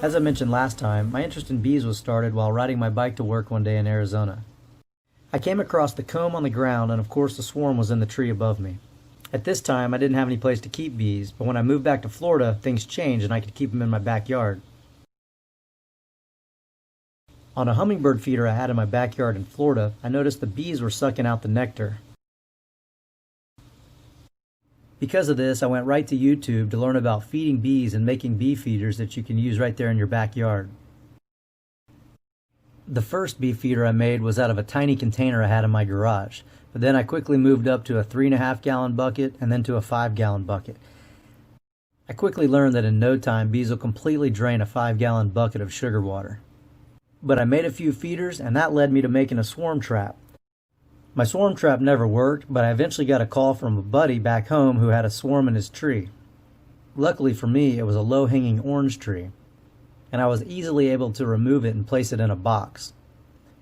As I mentioned last time, my interest in bees was started while riding my bike to work one day in Arizona. I came across the comb on the ground, and of course the swarm was in the tree above me. At this time, I didn't have any place to keep bees, but when I moved back to Florida, things changed and I could keep them in my backyard. On a hummingbird feeder I had in my backyard in Florida, I noticed the bees were sucking out the nectar. Because of this, I went right to YouTube to learn about feeding bees and making bee feeders that you can use right there in your backyard. The first bee feeder I made was out of a tiny container I had in my garage, but then I quickly moved up to a 3.5-gallon bucket and then to a 5-gallon bucket. I quickly learned that in no time bees will completely drain a 5-gallon bucket of sugar water. But I made a few feeders, and that led me to making a swarm trap. My swarm trap never worked, but I eventually got a call from a buddy back home who had a swarm in his tree. Luckily for me, it was a low-hanging orange tree, and I was easily able to remove it and place it in a box.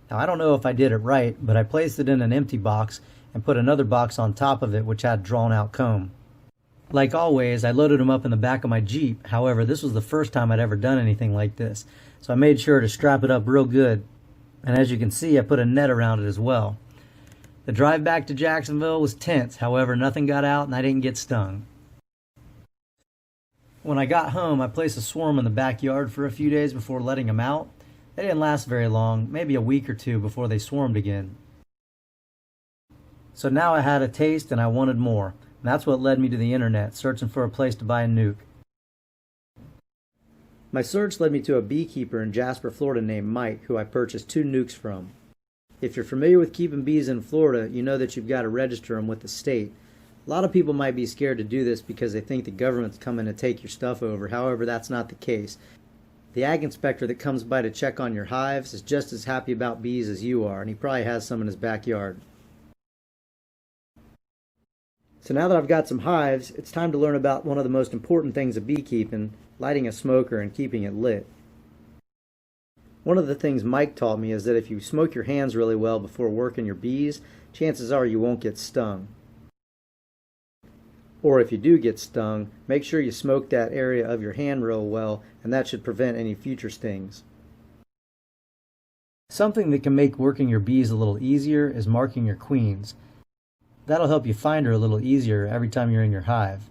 Now, I don't know if I did it right, but I placed it in an empty box and put another box on top of it which had drawn-out comb. Like always, I loaded them up in the back of my Jeep. However, this was the first time I'd ever done anything like this, so I made sure to strap it up real good, and as you can see, I put a net around it as well. The drive back to Jacksonville was tense, however, nothing got out and I didn't get stung. When I got home, I placed a swarm in the backyard for a few days before letting them out. They didn't last very long, maybe a week or two before they swarmed again. So now I had a taste and I wanted more, and that's what led me to the internet, searching for a place to buy a nuke. My search led me to a beekeeper in Jasper, Florida named Mike, who I purchased 2 nukes from. If you're familiar with keeping bees in Florida, you know that you've got to register them with the state. A lot of people might be scared to do this because they think the government's coming to take your stuff over. However, that's not the case. The ag inspector that comes by to check on your hives is just as happy about bees as you are, and he probably has some in his backyard. So now that I've got some hives, it's time to learn about one of the most important things of beekeeping, lighting a smoker and keeping it lit. One of the things Mike taught me is that if you smoke your hands really well before working your bees, chances are you won't get stung. Or if you do get stung, make sure you smoke that area of your hand real well, and that should prevent any future stings. Something that can make working your bees a little easier is marking your queens. That'll help you find her a little easier every time you're in your hive.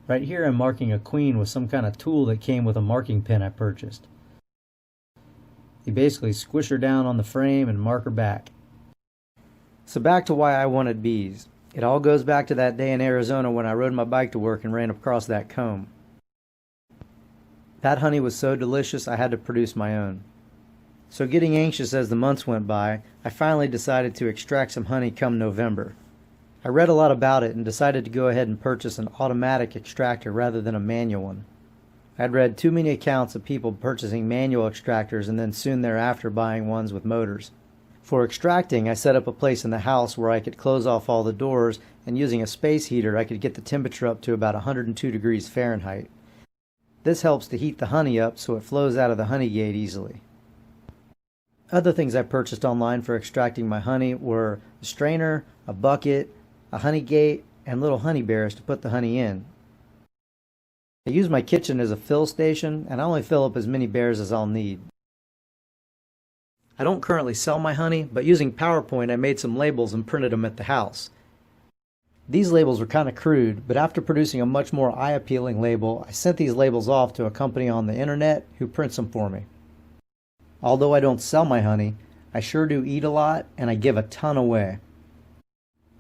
Right here I'm marking a queen with some kind of tool that came with a marking pen I purchased. You basically squish her down on the frame and mark her back. So back to why I wanted bees. It all goes back to that day in Arizona when I rode my bike to work and ran across that comb. That honey was so delicious I had to produce my own. So getting anxious as the months went by, I finally decided to extract some honey come November. I read a lot about it and decided to go ahead and purchase an automatic extractor rather than a manual one. I'd read too many accounts of people purchasing manual extractors and then soon thereafter buying ones with motors. For extracting, I set up a place in the house where I could close off all the doors, and using a space heater I could get the temperature up to about 102 degrees Fahrenheit. This helps to heat the honey up so it flows out of the honey gate easily. Other things I purchased online for extracting my honey were a strainer, a bucket, a honey gate, and little honey bears to put the honey in. I use my kitchen as a fill station, and I only fill up as many bears as I'll need. I don't currently sell my honey, but using PowerPoint I made some labels and printed them at the house. These labels were kind of crude, but after producing a much more eye-appealing label, I sent these labels off to a company on the internet who prints them for me. Although I don't sell my honey, I sure do eat a lot, and I give a ton away.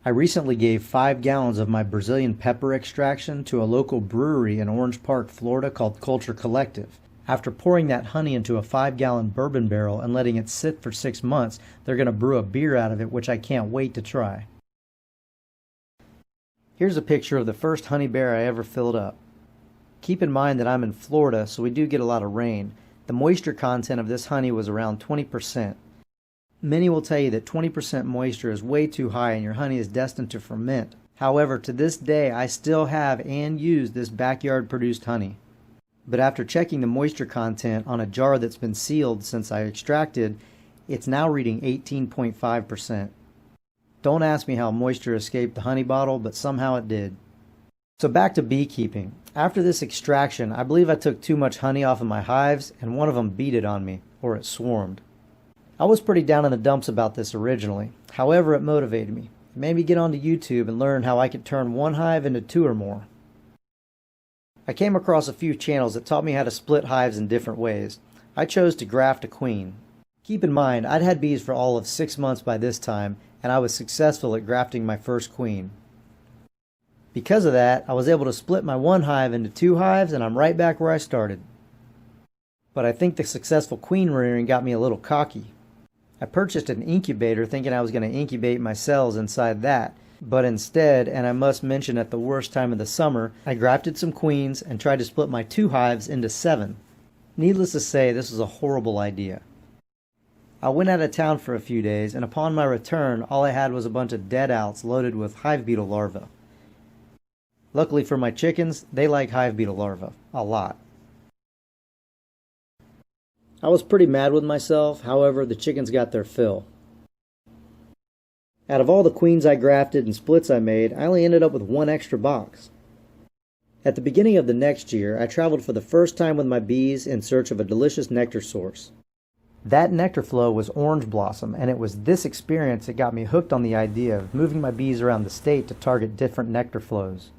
I recently gave 5 gallons of my Brazilian pepper extraction to a local brewery in Orange Park, Florida called Culture Collective. After pouring that honey into a 5-gallon bourbon barrel and letting it sit for 6 months, they're going to brew a beer out of it, which I can't wait to try. Here's a picture of the first honey bear I ever filled up. Keep in mind that I'm in Florida, so we do get a lot of rain. The moisture content of this honey was around 20%. Many will tell you that 20% moisture is way too high and your honey is destined to ferment. However, to this day, I still have and use this backyard produced honey. But after checking the moisture content on a jar that's been sealed since I extracted, it's now reading 18.5%. Don't ask me how moisture escaped the honey bottle, but somehow it did. So back to beekeeping. After this extraction, I believe I took too much honey off of my hives and one of them beat it on me, or it swarmed. I was pretty down in the dumps about this originally. However, it motivated me. It made me get onto YouTube and learn how I could turn one hive into 2 or more. I came across a few channels that taught me how to split hives in different ways. I chose to graft a queen. Keep in mind, I'd had bees for all of 6 months by this time, and I was successful at grafting my first queen. Because of that, I was able to split my one hive into 2 hives, and I'm right back where I started. But I think the successful queen rearing got me a little cocky. I purchased an incubator thinking I was going to incubate my cells inside that, but instead, and I must mention at the worst time of the summer, I grafted some queens and tried to split my 2 hives into 7. Needless to say, this was a horrible idea. I went out of town for a few days, and upon my return, all I had was a bunch of dead outs loaded with hive beetle larvae. Luckily for my chickens, they like hive beetle larvae a lot. I was pretty mad with myself, however, the chickens got their fill. Out of all the queens I grafted and splits I made, I only ended up with 1 extra box. At the beginning of the next year, I traveled for the first time with my bees in search of a delicious nectar source. That nectar flow was orange blossom, and it was this experience that got me hooked on the idea of moving my bees around the state to target different nectar flows.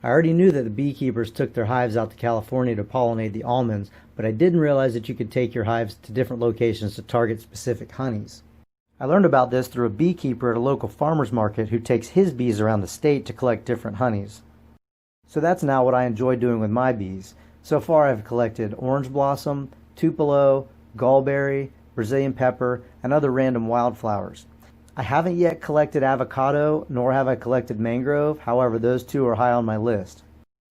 I already knew that the beekeepers took their hives out to California to pollinate the almonds, but I didn't realize that you could take your hives to different locations to target specific honeys. I learned about this through a beekeeper at a local farmer's market who takes his bees around the state to collect different honeys. So that's now what I enjoy doing with my bees. So far I've collected orange blossom, Tupelo, gallberry, Brazilian pepper, and other random wildflowers. I haven't yet collected avocado, nor have I collected mangrove, however those 2 are high on my list.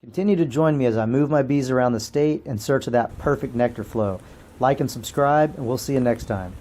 Continue to join me as I move my bees around the state in search of that perfect nectar flow. Like and subscribe, and we'll see you next time.